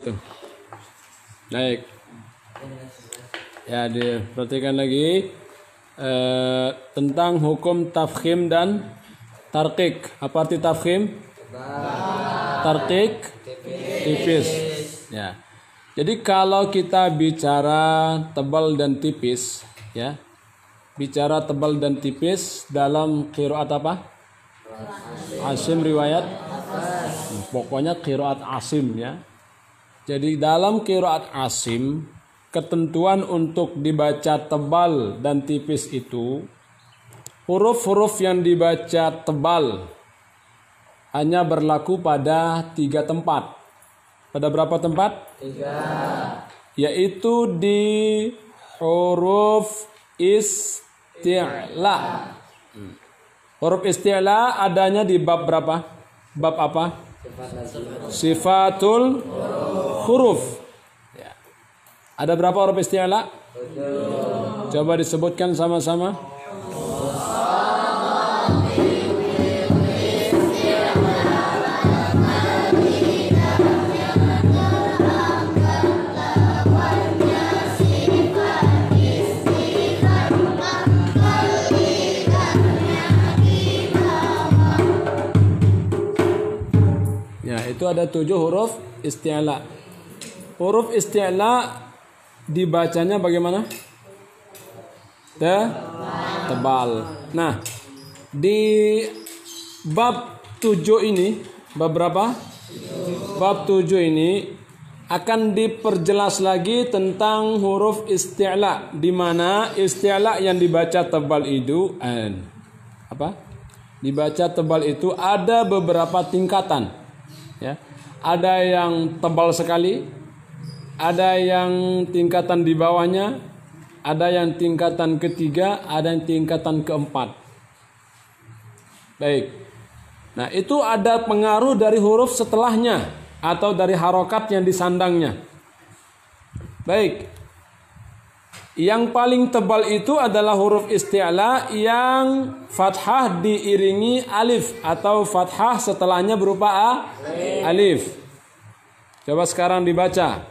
Tuh. Naik. Ya, diperhatikan lagi tentang hukum tafkhim dan tarqiq. Apa arti tafkhim? Tarqiq tipis. Ya. Jadi kalau kita bicara tebal dan tipis, ya. Bicara tebal dan tipis dalam qiraat apa? Asim riwayat. Pokoknya qiraat Asim, ya. Jadi dalam qiraat Asim, ketentuan untuk dibaca tebal dan tipis itu, huruf-huruf yang dibaca tebal hanya berlaku pada 3 tempat. Pada berapa tempat? 3. Yaitu di huruf isti'la. Huruf isti'la adanya di bab berapa? Bab apa? Sifatul huruf. Ya. Ada berapa huruf isti'la? 7. Coba disebutkan sama-sama. Ya, itu ada 7 huruf isti'la. Huruf isti'la dibacanya bagaimana? Tebal. Nah, di bab 7 ini, bab berapa? Bab 7 ini akan diperjelas lagi tentang huruf isti'la, di mana isti'la yang dibaca tebal itu apa? Dibaca tebal itu ada beberapa tingkatan. Ya. Ada yang tebal sekali, ada yang tingkatan di bawahnya, ada yang tingkatan ketiga, ada yang tingkatan keempat. Baik. Nah, itu ada pengaruh dari huruf setelahnya atau dari harokat yang disandangnya. Baik. Yang paling tebal itu adalah huruf isti'la yang fathah diiringi alif atau fathah setelahnya berupa alif. Coba sekarang dibaca.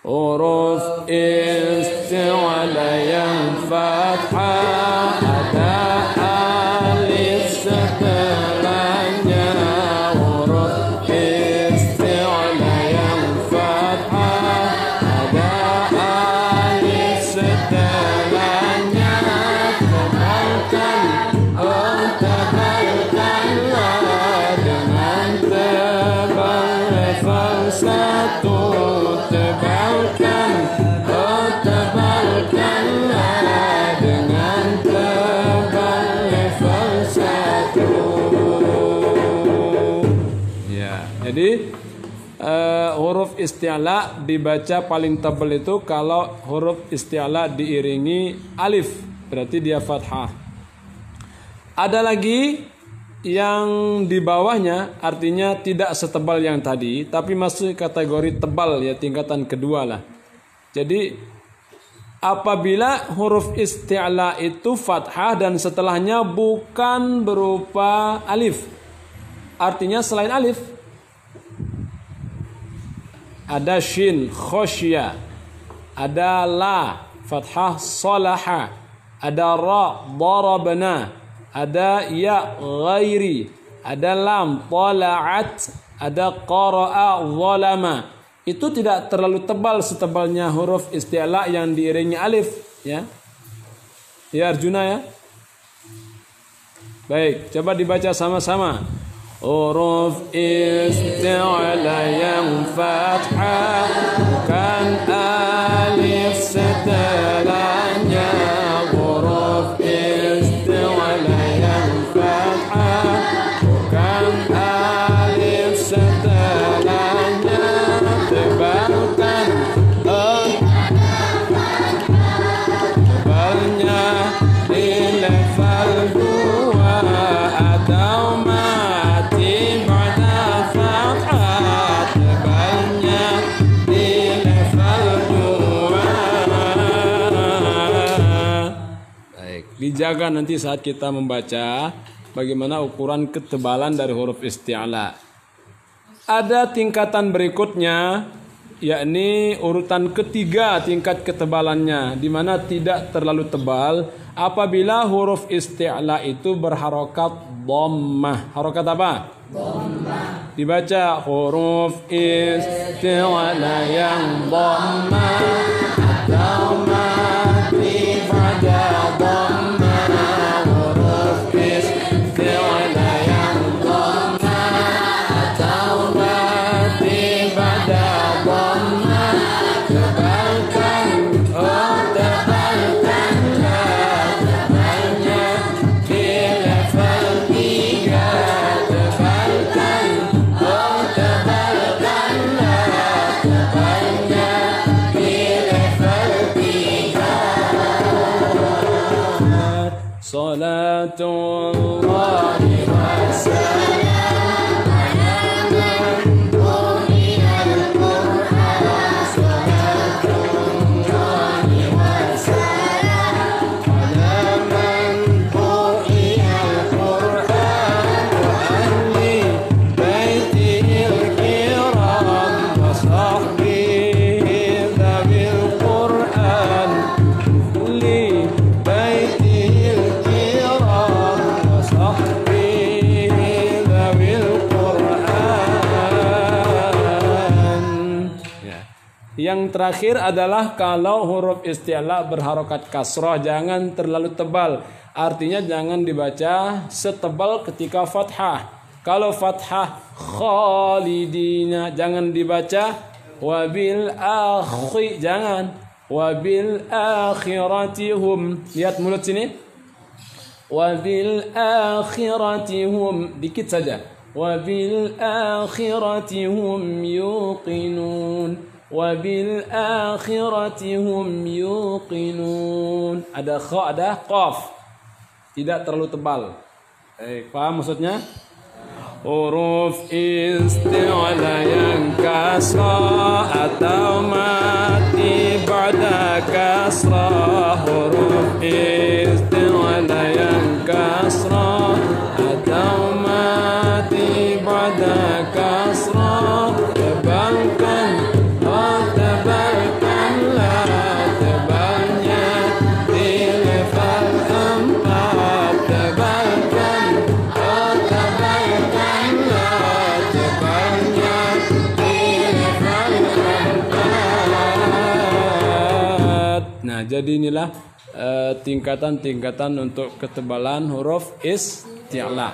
Huruf isti'la yang fathah ada alif setelahnya. Huruf isti'la yang fathah ada alif setelahnya. Tebalkan, oh tebalkanlah dengan tebal level 1. Tebalkan, oh tebalkanlah dengan tebal level 1. Ya, jadi huruf isti'la dibaca paling tebal itu kalau huruf isti'la diiringi alif, berarti dia fathah. Ada lagi yang di bawahnya artinya tidak setebal yang tadi, tapi masih kategori tebal, ya, tingkatan kedua lah. Jadi apabila huruf isti'la itu fathah dan setelahnya bukan berupa alif, artinya selain alif, ada shin khosyya, ada la fathah salaha, ada ra darabna, ada ya ghairi, ada lam tala'at, ada qara'a zalama. Itu tidak terlalu tebal setebalnya huruf isti'la yang diiringi alif, ya. Ya Arjuna, ya. Baik, coba dibaca sama-sama. Huruf isti'la yang fathah bukan alif setelahnya. Huruf isti'la yang fathah bukan alif setelahnya. Tebalkan, tebalnya di level 2 atau mati pada fathah. Tebalnya di level 2. Baik, dijaga nanti saat kita membaca bagaimana ukuran ketebalan dari huruf isti'la. Ada tingkatan berikutnya, yakni urutan ketiga tingkat ketebalannya, di mana tidak terlalu tebal apabila huruf isti'la itu berharokat dhammah. Harokat apa? Dhammah. Dibaca huruf isti'la yang dhammah atau mati pada dhammah. Huruf isti'la yang dhammah atau mati pada dhammah. Tebalkan, oh tebalkanlah, tebalnya di level 3. Tebalkan, oh tebalkanlah, tebalnya di level 3. Salatullahi wassalam ala man tu'iyal Qur'an. Salatullahi wassalam ala man tu'iyal Qur'an wa ahli baitihil kiram wa sahbihi dhawil Qur'an. Li baitihil kiram wa sahbihi dhawil Qur'an. Ya. Yang terakhir adalah kalau huruf isti'la berharokat kasrah, jangan terlalu tebal. Artinya jangan dibaca setebal ketika fathah. Kalau fathah khalidina, jangan dibaca wabil akhi, jangan wabil akhiratihum. Lihat mulut sini. Wabil akhiratihum, dikit saja. Wabil akhiratihum yuqinun. Wabil akhiratihum yuqinun. Ada kha, ada qaf. Tidak terlalu tebal. Paham maksudnya? Huruf isti'la yang kasrah atau mati ba'da kasrah. Huruf isti'la yang kasrah atau mati ba'da kasrah. Tebalkan, oh tebalkanlah, tebalnya di level 4. Tebalkan, oh tebalkanlah, tebalnya di level 4. Nah, jadi inilah tingkatan-tingkatan untuk ketebalan huruf isti'la.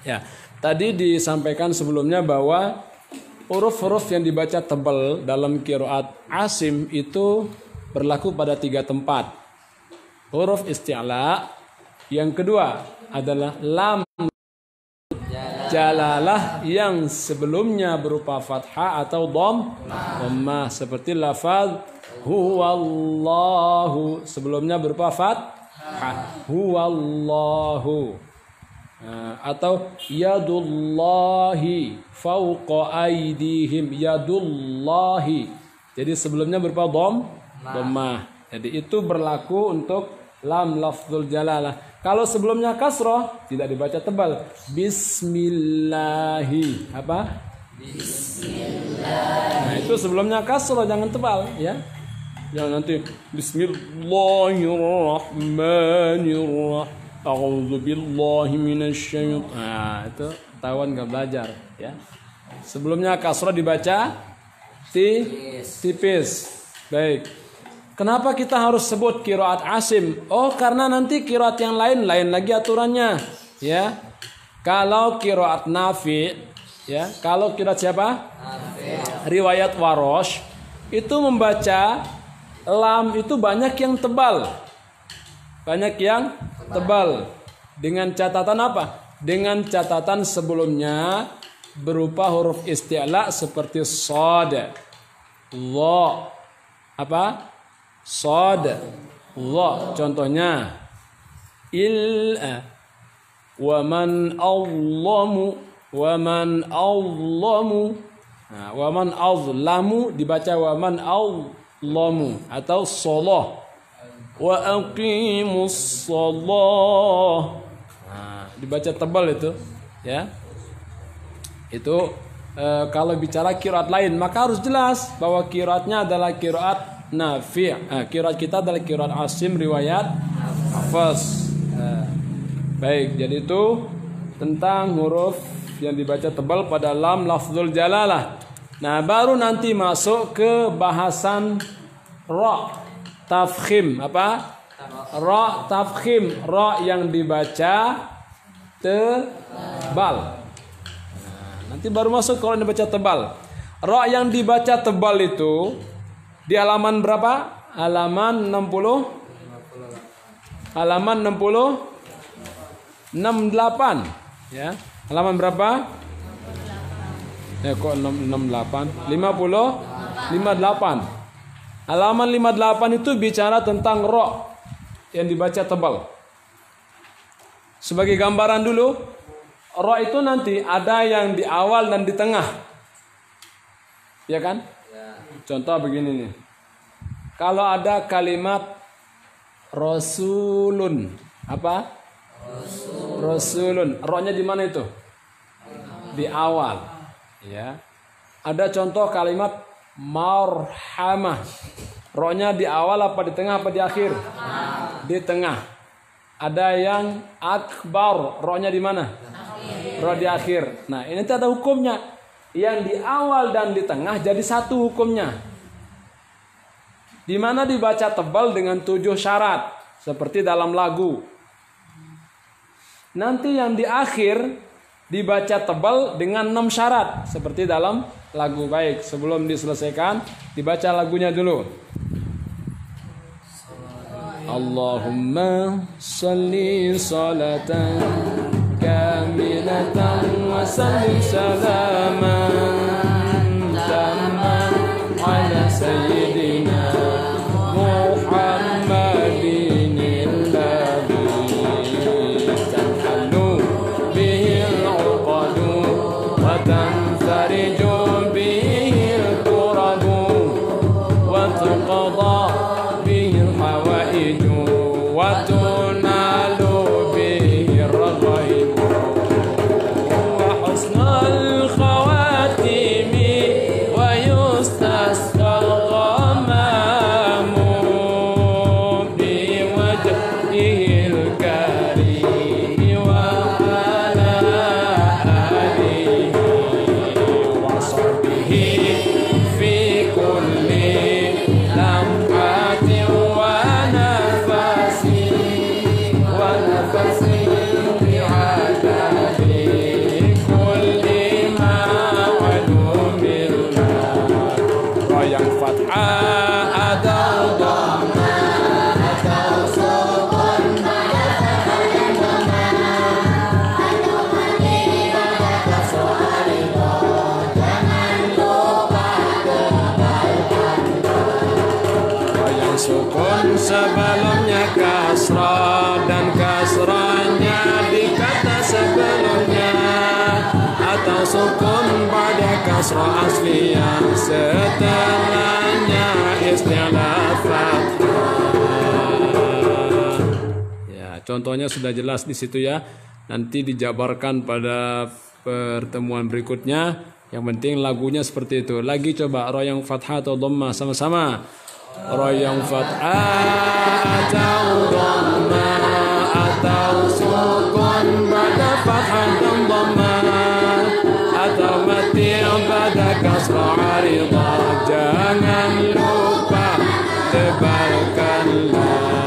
Ya, tadi disampaikan sebelumnya bahwa huruf-huruf yang dibaca tebal dalam qiraat Asim itu berlaku pada 3 tempat. Huruf isti'la. Yang kedua adalah lam jalalah yang sebelumnya berupa fathah atau dhammah, seperti lafaz huwallahu, sebelumnya berupa fathah huwallahu. Atau yadullahi fauqa aidihim, yadullahi, jadi sebelumnya berupa dhammah. Jadi itu berlaku untuk lam lafzul jalalah. Kalau sebelumnya kasroh tidak dibaca tebal. Bismillahi, apa? Bismillah. Nah, itu sebelumnya kasroh, jangan tebal ya. Jangan nanti Bismillahirrahmanirrahim. A'udzu billahi minasyaitonir. Nah, itu ketahuan enggak belajar ya. Sebelumnya kasrah dibaca tipis. Baik. Kenapa kita harus sebut qiraat Asim? Oh, karena nanti qiraat yang lain lagi aturannya, ya. Kalau qiraat Nafi, ya, kalau qiraat siapa? Nafi. Riwayat Warosh itu membaca lam itu banyak yang tebal. Banyak yang tebal. Dengan catatan apa? Dengan catatan sebelumnya berupa huruf isti'la seperti shad, dha, apa? Shad, dha. Contohnya wa man azlamu, wa man azlamu. Nah, wa man azlamu dibaca wa man azlamu atau shalah. Wa aqimus shalah. Nah, dibaca tebal itu, ya. Itu kalau bicara qiraat lain, maka harus jelas bahwa qiraatnya adalah qiraat Nafi'. Qiraat kita adalah qiraat Asim riwayat Hafs. Baik, jadi itu tentang huruf yang dibaca tebal pada lam lafzul jalalah. Nah, baru nanti masuk ke bahasan ra tafkhim. Apa? Ra tafkhim, ra yang dibaca tebal. Nanti baru masuk kalau dibaca tebal. Ra yang dibaca tebal itu di halaman berapa? Halaman 60. Halaman 68 ya. Halaman berapa? Kok 68? 58. Halaman 58 itu bicara tentang ra yang dibaca tebal. Sebagai gambaran dulu, ra itu nanti ada yang di awal dan di tengah. Ya kan? Contoh begini nih. Kalau ada kalimat Rasulun, apa? Rasulun. Ra-nya di mana itu? Di awal. Ya. Ada contoh kalimat marhamah. Ra-nya di awal apa di tengah apa di akhir? Di tengah. Ada yang akbar. Ra-nya di mana? Ra di akhir. Nah, ini ada hukumnya. Yang di awal dan di tengah jadi satu hukumnya. Di mana dibaca tebal dengan 7 syarat seperti dalam lagu. Nanti yang di akhir dibaca tebal dengan 6 syarat seperti dalam lagu. Baik, sebelum diselesaikan dibaca lagunya dulu. Allahumma salli salatan kamilatan wa sallim salaman tamman ala sayyidina Muhammadin alladhi tanhalu bihi al-uqadu wa tanfariju bihi al-quradu wa tuqada bihi al-hawaiju wa tunalu bihi ar-raghaib wa husnul khawatimi wa yustasqa al-ghamamu bi wajhihi al-karim wa ala alihi wa sahbihi fi kulli lamhatin wa nafasi bi'adabi kulli ma'lumillah. Ra yang fathah atau dhamma atau sukun ra yang sukun sebelumnya kasrah dan kasrahnya di kata sebelumnya atau sukun pada kasrah asliyah setelahnya istilah fathah. Ya, contohnya sudah jelas di situ ya. Nanti dijabarkan pada pertemuan berikutnya. Yang penting lagunya seperti itu. Lagi coba ra yang fathah atau dhammah sama-sama. Ra yang fathah atau dhammah atau sukun pada fathah dan dhammah atau mati pada kasrah aridah. Jangan lupa tebalkanlah.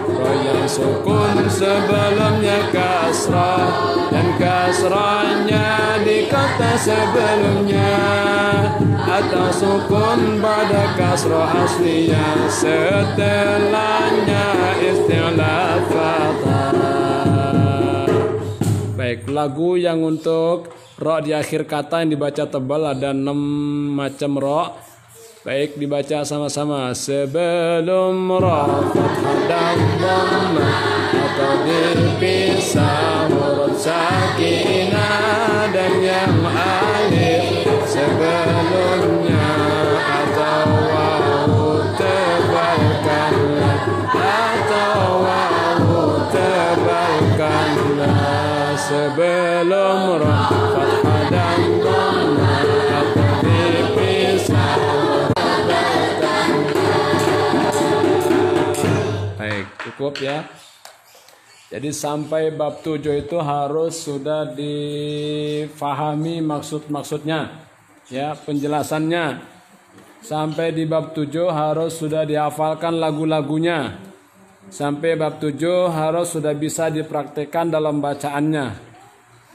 Ra yang sukun sebelumnya kasrah dan kasrahnya di kata sebelumnya atau sukun pada kasrah asliyah setelahnya istilah fathah. Baik, lagu yang untuk ra di akhir kata yang dibaca tebal ada 6 macam ra. Baik, dibaca sama-sama. Sebelum ra fathah dan dhammah atau dipisah huruf sakinah dan yang alif sebelumnya atau wawu tebalkanlah atau wawu tebalkanlah sebelum ra fathah dan dhammah cukup ya. Jadi sampai bab 7 itu harus sudah difahami maksud-maksudnya, ya, penjelasannya. Sampai di bab 7 harus sudah dihafalkan lagu-lagunya. Sampai bab 7 harus sudah bisa dipraktekkan dalam bacaannya.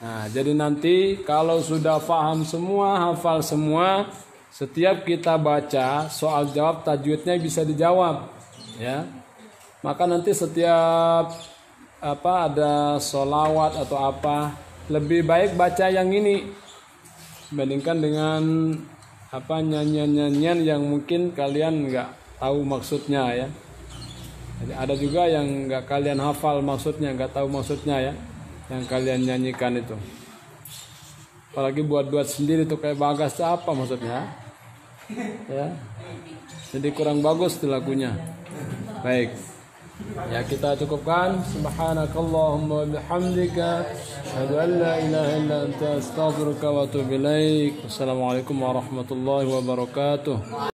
Nah, jadi nanti kalau sudah paham semua, hafal semua, setiap kita baca soal jawab tajwidnya bisa dijawab, ya. Maka nanti setiap ada sholawat atau apa, lebih baik baca yang ini dibandingkan dengan nyanyian-nyanyian yang mungkin kalian nggak tahu maksudnya, ya. Jadi ada juga yang nggak kalian hafal maksudnya, nggak tahu maksudnya, ya, yang kalian nyanyikan itu. Apalagi buat sendiri tuh kayak Bagas, apa maksudnya? Ya, jadi kurang bagus tuh lagunya. Baik, ya, kita cukupkan. Subhanakallahumma wa bihamdika, asyhadu an la ilaha illa anta, astaghfiruka wa atubu ilaik. Wassalamualaikum warahmatullahi wabarakatuh.